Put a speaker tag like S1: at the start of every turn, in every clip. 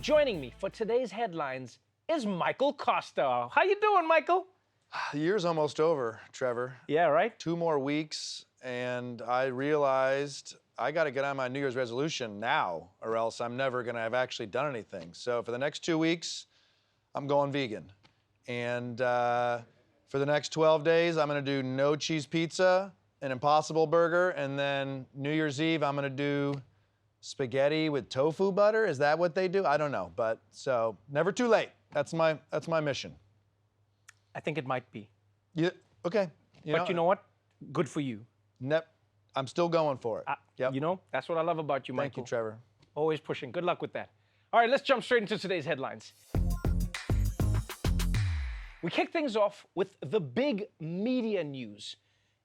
S1: Joining me for today's headlines is Michael Costa. How you doing, Michael?
S2: The year's almost over, Trevor.
S1: Yeah, right?
S2: 2 more weeks, and I realized I got to get on my New Year's resolution now, or else I'm never going to have actually done anything. So for the next 2 weeks, I'm going vegan. And for the next 12 days, I'm going to do no cheese pizza, an Impossible Burger, and then New Year's Eve, I'm going to do spaghetti with tofu butter. Is that what they do? I don't know, but so never too late. That's my mission.
S1: I think it might be.
S2: Yeah, okay.
S1: But you know what? Good for you.
S2: I'm still going for it. Yep.
S1: You know, that's what I love about you, Michael.
S2: Thank you, Trevor.
S1: Always pushing. Good luck with that. All right, let's jump straight into today's headlines. We kick things off with the big media news.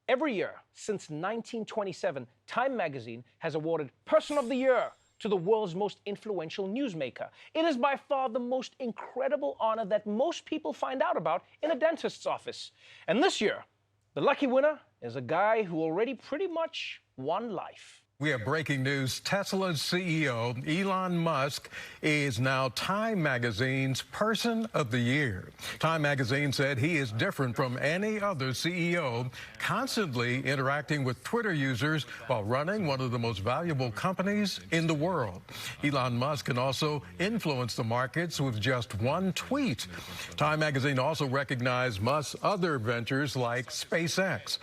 S1: Every year since 1927, Time magazine has awarded Person of the Year to the world's most influential newsmaker. It is by far the most incredible honor that most people find out about in a dentist's office. And this year, the lucky winner is a guy who already pretty much won life.
S3: We have breaking news. Tesla's CEO, Elon Musk, is now Time Magazine's Person of the Year. Time Magazine said he is different from any other CEO, constantly interacting with Twitter users while running one of the most valuable companies in the world. Elon Musk can also influence the markets with just one tweet. Time Magazine also recognized Musk's other ventures like SpaceX.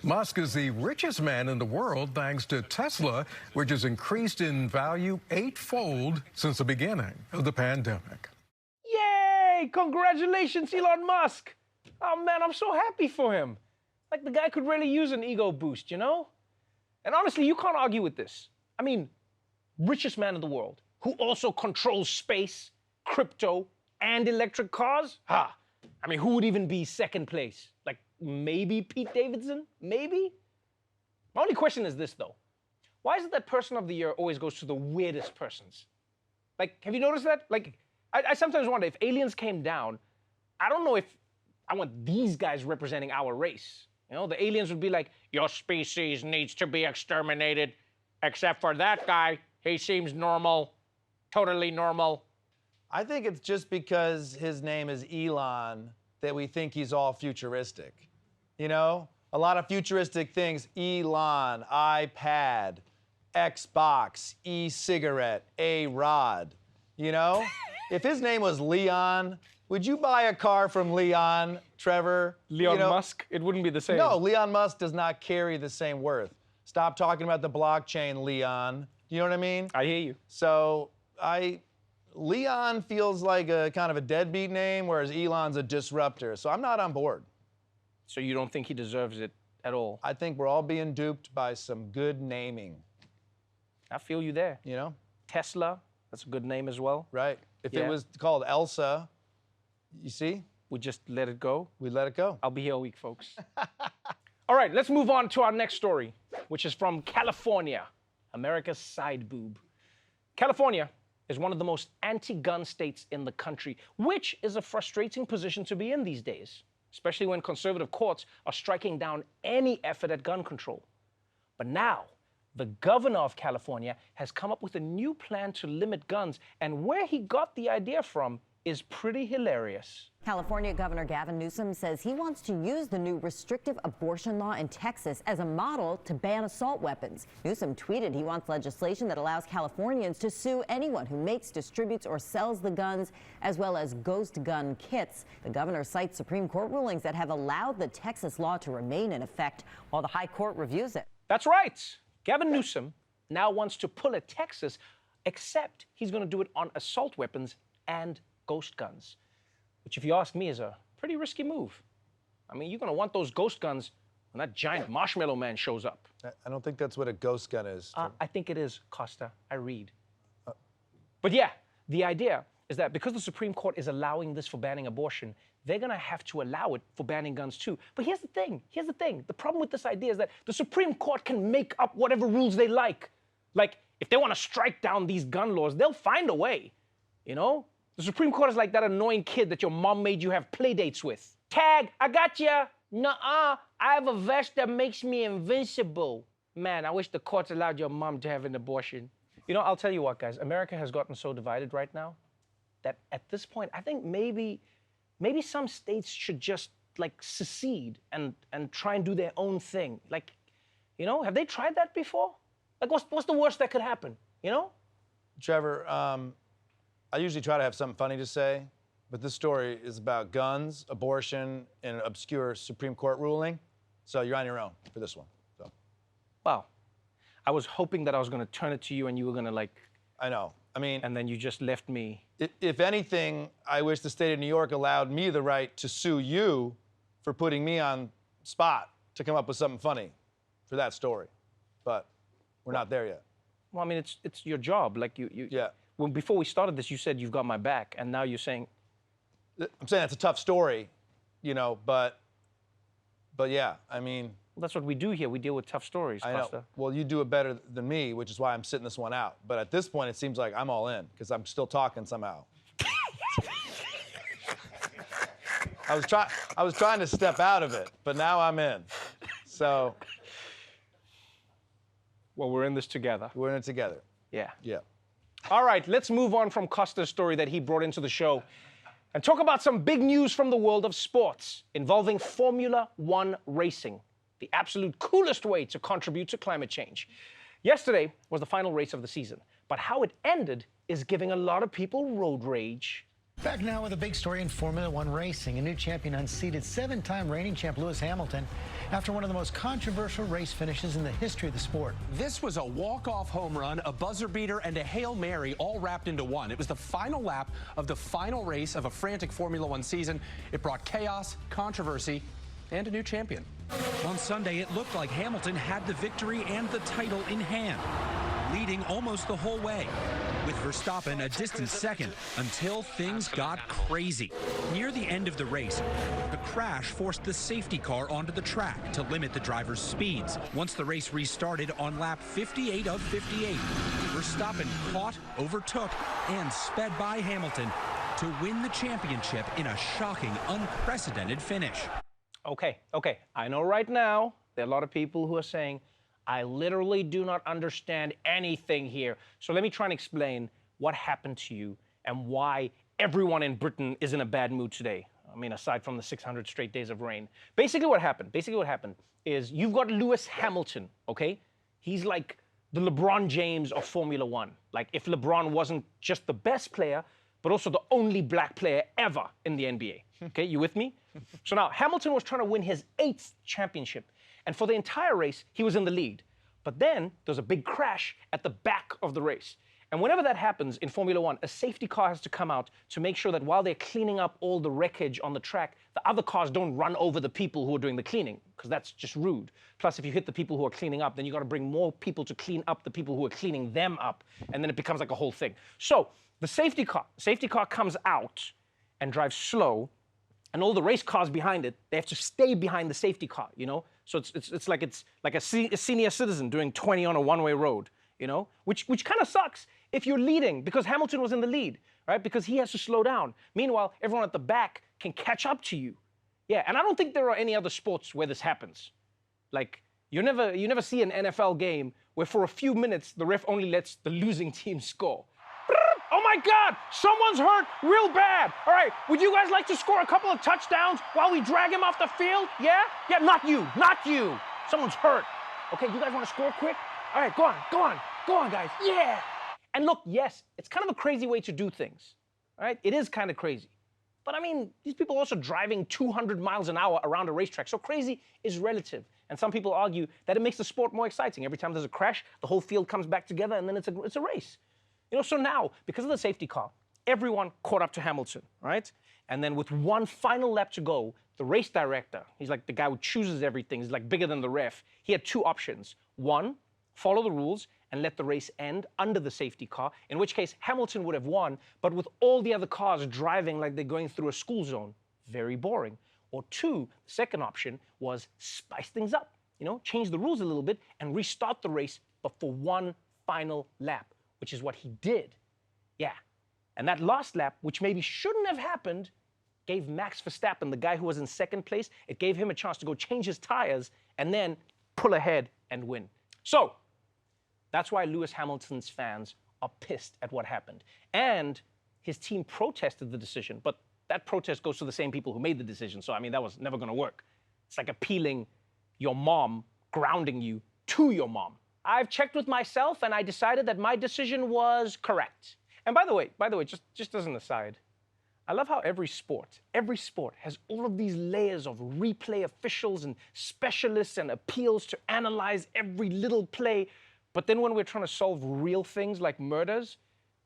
S3: Musk is the richest man in the world thanks to Tesla, which has increased in value 8-fold since the beginning of the pandemic.
S1: Yay! Congratulations, Elon Musk! Oh man, I'm so happy for him. Like, the guy could really use an ego boost, you know? And honestly, you can't argue with this. I mean, richest man in the world, who also controls space, crypto, and electric cars? Ha! I mean, who would even be second place? Like, maybe Pete Davidson? Maybe? My only question is this, though. Why is it that Person of the Year always goes to the weirdest persons? Like, have you noticed that? Like, I sometimes wonder if aliens came down, I don't know if I want these guys representing our race. You know, the aliens would be like, your species needs to be exterminated, except for that guy. He seems normal, totally normal.
S2: I think it's just because his name is Elon that we think he's all futuristic. You know, a lot of futuristic things: Elon, iPad, Xbox, e-cigarette, A-Rod. You know, if his name was Leon, would you buy a car from Leon, Trevor?
S1: Leon Musk? It wouldn't be the same.
S2: No, Leon Musk does not carry the same worth. Stop talking about the blockchain, Leon. You know what I mean?
S1: I hear you.
S2: So Leon feels like a kind of a deadbeat name, whereas Elon's a disruptor. So I'm not on board.
S1: So you don't think he deserves it at all?
S2: I think we're all being duped by some good naming.
S1: I feel you there.
S2: You know?
S1: Tesla, that's a good name as well.
S2: Right. If
S1: Yeah.
S2: it was called Elsa, you see?
S1: We just let it go.
S2: We let it go.
S1: I'll be here all week, folks. All right, let's move on to our next story, which is from California, America's side boob. California is one of the most anti-gun states in the country, which is a frustrating position to be in these days, especially when conservative courts are striking down any effort at gun control. But now, the governor of California has come up with a new plan to limit guns, and where he got the idea from is pretty hilarious.
S4: California Governor Gavin Newsom says he wants to use the new restrictive abortion law in Texas as a model to ban assault weapons. Newsom tweeted he wants legislation that allows Californians to sue anyone who makes, distributes, or sells the guns, as well as ghost gun kits. The governor cites Supreme Court rulings that have allowed the Texas law to remain in effect while the High Court reviews it.
S1: That's right. Gavin Newsom now wants to pull a Texas, except he's going to do it on assault weapons and ghost guns, which, if you ask me, is a pretty risky move. I mean, you're going to want those ghost guns when that giant marshmallow man shows up.
S2: I don't think that's what a ghost gun is.
S1: I think it is, Costa. I read. But yeah, the idea is that because the Supreme Court is allowing this for banning abortion, they're going to have to allow it for banning guns too. But here's the thing. The problem with this idea is that the Supreme Court can make up whatever rules they like. Like, if they want to strike down these gun laws, they'll find a way, you know? The Supreme Court is like that annoying kid that your mom made you have play dates with. Tag, I got ya. Nuh-uh, I have a vest that makes me invincible. Man, I wish the courts allowed your mom to have an abortion. You know, I'll tell you what, guys. America has gotten so divided right now. that at this point, I think maybe some states should just like secede and try and do their own thing. Like, you know, have they tried that before? Like, what's the worst that could happen? You know?
S2: Trevor, I usually try to have something funny to say, but this story is about guns, abortion, and an obscure Supreme Court ruling. So you're on your own for this one. So.
S1: Wow. I was hoping that I was going to turn it to you and you were going to like.
S2: I know. I mean,
S1: And then you just left me.
S2: if anything, I wish the state of New York allowed me the right to sue you for putting me on spot to come up with something funny for that story. But we're not there yet.
S1: Well, I mean, it's your job. Like you.
S2: Yeah.
S1: When before we started this, you said you've got my back, and now you're saying.
S2: I'm saying it's a tough story, you know, but yeah, I mean.
S1: Well, that's what we do here. We deal with tough stories,
S2: I know.
S1: Costa.
S2: Well, you do it better than me, which is why I'm sitting this one out. But at this point, it seems like I'm all in because I'm still talking somehow. I was trying to step out of it, but now I'm in. So
S1: Well, we're in this together.
S2: we're in it together.
S1: Yeah.
S2: Yeah.
S1: All right, let's move on from Costa's story that he brought into the show and talk about some big news from the world of sports involving Formula One racing, the absolute coolest way to contribute to climate change. Yesterday was the final race of the season, but how it ended is giving a lot of people road rage.
S5: Back now with a big story in Formula One racing. A new champion unseated, 7-time reigning champ Lewis Hamilton after one of the most controversial race finishes in the history of the sport.
S6: This was a walk-off home run, a buzzer beater, and a Hail Mary all wrapped into one. It was the final lap of the final race of a frantic Formula One season. It brought chaos, controversy, and a new champion.
S7: On Sunday, it looked like Hamilton had the victory and the title in hand, leading almost the whole way, with Verstappen a distant second until things got crazy. Near the end of the race, the crash forced the safety car onto the track to limit the driver's speeds. Once the race restarted on lap 58 of 58, Verstappen caught, overtook, and sped by Hamilton to win the championship in a shocking, unprecedented finish.
S1: Okay, I know right now there are a lot of people who are saying, I literally do not understand anything here. So let me try and explain what happened to you and why everyone in Britain is in a bad mood today. I mean, aside from the 600 straight days of rain. Basically what happened is you've got Lewis Hamilton, okay? He's like the LeBron James of Formula One. Like if LeBron wasn't just the best player, but also the only black player ever in the NBA. Okay, you with me? So now, Hamilton was trying to win his 8th championship. And for the entire race, he was in the lead. But then there's a big crash at the back of the race. And whenever that happens in Formula One, a safety car has to come out to make sure that while they're cleaning up all the wreckage on the track, the other cars don't run over the people who are doing the cleaning, because that's just rude. Plus, if you hit the people who are cleaning up, then you got to bring more people to clean up the people who are cleaning them up. And then it becomes like a whole thing. So the safety car comes out and drives slow. And all the race cars behind it, they have to stay behind the safety car, you know? So it's like a senior citizen doing 20 on a one-way road, you know? Which kind of sucks if you're leading, because Hamilton was in the lead, right? Because he has to slow down. Meanwhile, everyone at the back can catch up to you. Yeah, and I don't think there are any other sports where this happens. Like, you never see an NFL game where for a few minutes, the ref only lets the losing team score. Oh my God, someone's hurt real bad. All right, would you guys like to score a couple of touchdowns while we drag him off the field? Yeah? Yeah, not you. Someone's hurt. Okay, you guys want to score quick? All right, go on, guys. Yeah. And look, yes, it's kind of a crazy way to do things. All right, it is kind of crazy. But I mean, these people are also driving 200 miles an hour around a racetrack. So crazy is relative. And some people argue that it makes the sport more exciting. Every time there's a crash, the whole field comes back together and then it's a race. You know, so now, because of the safety car, everyone caught up to Hamilton, right? And then with one final lap to go, the race director, he's like the guy who chooses everything, he's like bigger than the ref. He had 2 options. 1, follow the rules and let the race end under the safety car, in which case Hamilton would have won, but with all the other cars driving like they're going through a school zone, very boring. Or 2, the second option was spice things up, you know, change the rules a little bit and restart the race, but for one final lap, which is what he did. Yeah. And that last lap, which maybe shouldn't have happened, gave Max Verstappen, the guy who was in second place, it gave him a chance to go change his tires and then pull ahead and win. So that's why Lewis Hamilton's fans are pissed at what happened. And his team protested the decision, but that protest goes to the same people who made the decision. So, I mean, that was never going to work. It's like appealing your mom, grounding you to your mom. I've checked with myself, and I decided that my decision was correct. And by the way, just as an aside, I love how every sport has all of these layers of replay officials and specialists and appeals to analyze every little play. But then when we're trying to solve real things like murders,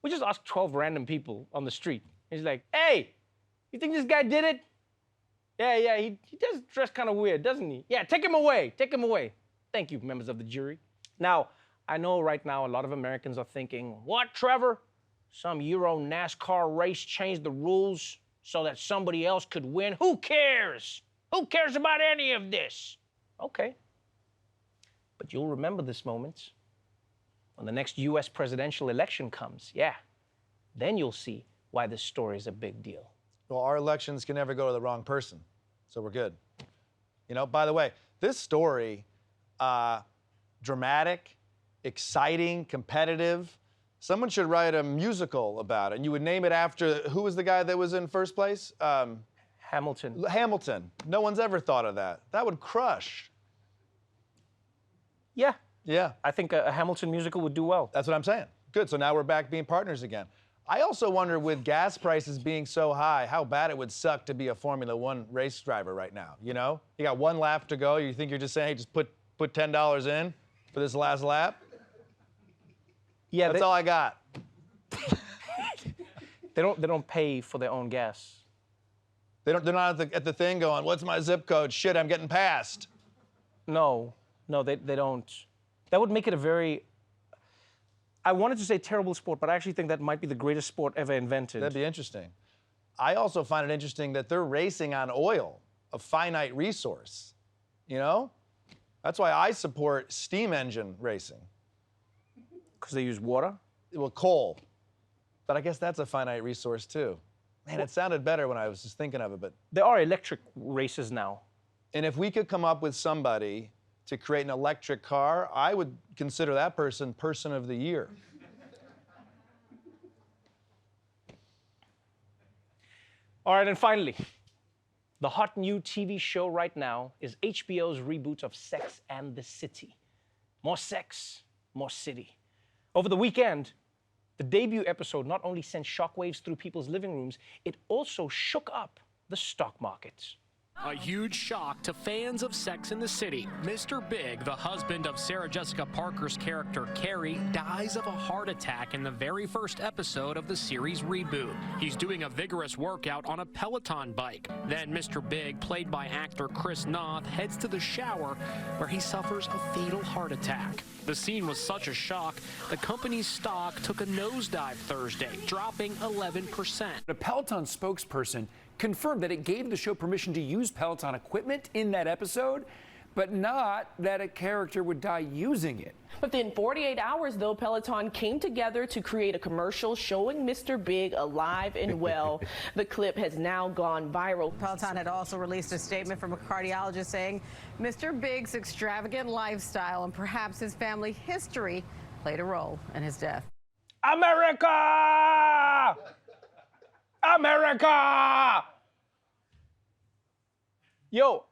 S1: we just ask 12 random people on the street. He's like, hey, you think this guy did it? Yeah, he does dress kind of weird, doesn't he? Yeah, take him away. Thank you, members of the jury. Now, I know right now a lot of Americans are thinking, what, Trevor? Some Euro NASCAR race changed the rules so that somebody else could win? Who cares? Who cares about any of this? Okay. But you'll remember this moment when the next US presidential election comes. Yeah. Then you'll see why this story is a big deal.
S2: Well, our elections can never go to the wrong person, so we're good. You know, by the way, this story, dramatic, exciting, competitive. Someone should write a musical about it, and you would name it after, who was the guy that was in first place?
S1: Hamilton.
S2: Hamilton. No one's ever thought of that. That would crush.
S1: Yeah.
S2: Yeah.
S1: I think a Hamilton musical would do well.
S2: That's what I'm saying. Good, so now we're back being partners again. I also wonder, with gas prices being so high, how bad it would suck to be a Formula One race driver right now, you know? You got one lap to go, you think you're just saying, hey, just put $10 in for this last lap?
S1: Yeah,
S2: that's all I got.
S1: They don't pay for their own gas.
S2: They're not at the thing going, what's my zip code? Shit, I'm getting passed.
S1: No, they don't. That would make it a very, I wanted to say terrible sport, but I actually think that might be the greatest sport ever invented.
S2: That'd be interesting. I also find it interesting that they're racing on oil, a finite resource. You know? That's why I support steam engine racing.
S1: Because they use water?
S2: Well, coal. But I guess that's a finite resource too. Man, it sounded better when I was just thinking of it, but...
S1: There are electric races now.
S2: And if we could come up with somebody to create an electric car, I would consider that person of the year.
S1: All right, and finally, the hot new TV show right now is HBO's reboot of Sex and the City. More sex, more city. Over the weekend, the debut episode not only sent shockwaves through people's living rooms, it also shook up the stock market.
S8: A huge shock to fans of Sex and the City. Mr. Big, the husband of Sarah Jessica Parker's character Carrie, dies of a heart attack in the very first episode of the series reboot. He's doing a vigorous workout on a Peloton bike. Then Mr. Big, played by actor Chris Noth, heads to the shower where he suffers a fatal heart attack. The scene was such a shock, the company's stock took a nosedive Thursday, dropping 11%.
S9: A Peloton spokesperson confirmed that it gave the show permission to use Peloton equipment in that episode, but not that a character would die using it.
S10: Within 48 hours, though, Peloton came together to create a commercial showing Mr. Big alive and well. The clip has now gone viral.
S11: Peloton had also released a statement from a cardiologist saying Mr. Big's extravagant lifestyle and perhaps his family history played a role in his death.
S1: America! America! Yo,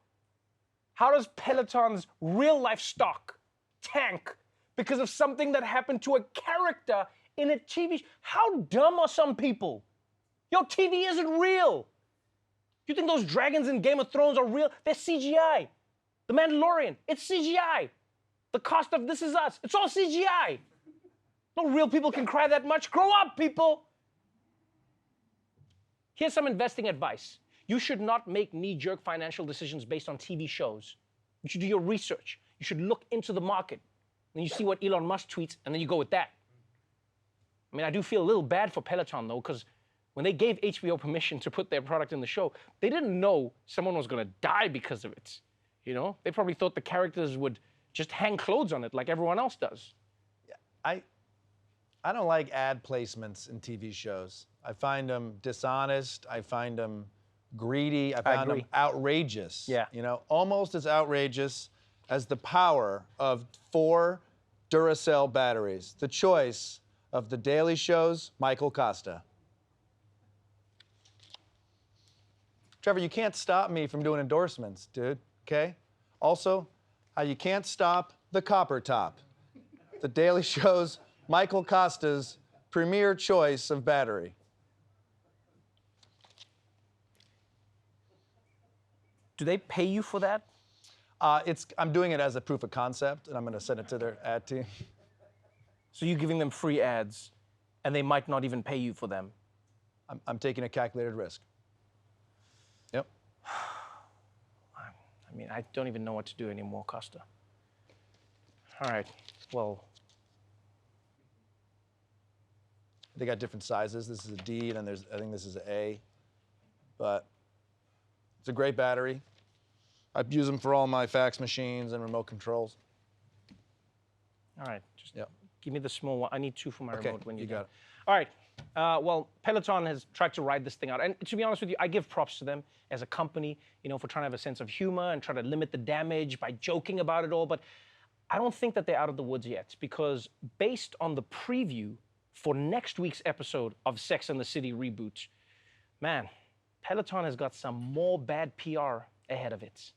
S1: how does Peloton's real-life stock tank because of something that happened to a character in a TV show? How dumb are some people? Yo, TV isn't real. You think those dragons in Game of Thrones are real? They're CGI. The Mandalorian, it's CGI. The cost of This Is Us, it's all CGI. No real people can cry that much. Grow up, people. Here's some investing advice. You should not make knee-jerk financial decisions based on TV shows. You should do your research. You should look into the market. Then you see what Elon Musk tweets, and then you go with that. I mean, I do feel a little bad for Peloton, though, because when they gave HBO permission to put their product in the show, they didn't know someone was going to die because of it. You know? They probably thought the characters would just hang clothes on it like everyone else does.
S2: Yeah, I don't like ad placements in TV shows. I find them dishonest. I find them greedy. I find them outrageous.
S1: Yeah.
S2: You know, almost as outrageous as the power of 4 Duracell batteries. The choice of The Daily Show's Michael Costa. Trevor, you can't stop me from doing endorsements, dude, okay? Also, how you can't stop the Copper Top, The Daily Show's Michael Costa's premier choice of battery.
S1: Do they pay you for that?
S2: I'm doing it as a proof of concept, and I'm going to send it to their ad team.
S1: So you're giving them free ads, and they might not even pay you for them.
S2: I'm taking a calculated risk. Yep.
S1: I mean, I don't even know what to do anymore, Costa. All right, well.
S2: They got different sizes. This is a D, and then I think this is an A. But it's a great battery. I use them for all my fax machines and remote controls.
S1: All right, just give me the small one. I need 2 for my remote when you
S2: got it.
S1: All right, well, Peloton has tried to ride this thing out. And to be honest with you, I give props to them as a company, you know, for trying to have a sense of humor and try to limit the damage by joking about it all. But I don't think that they're out of the woods yet, because based on the preview for next week's episode of Sex and the City Reboot, man, Peloton has got some more bad PR ahead of it.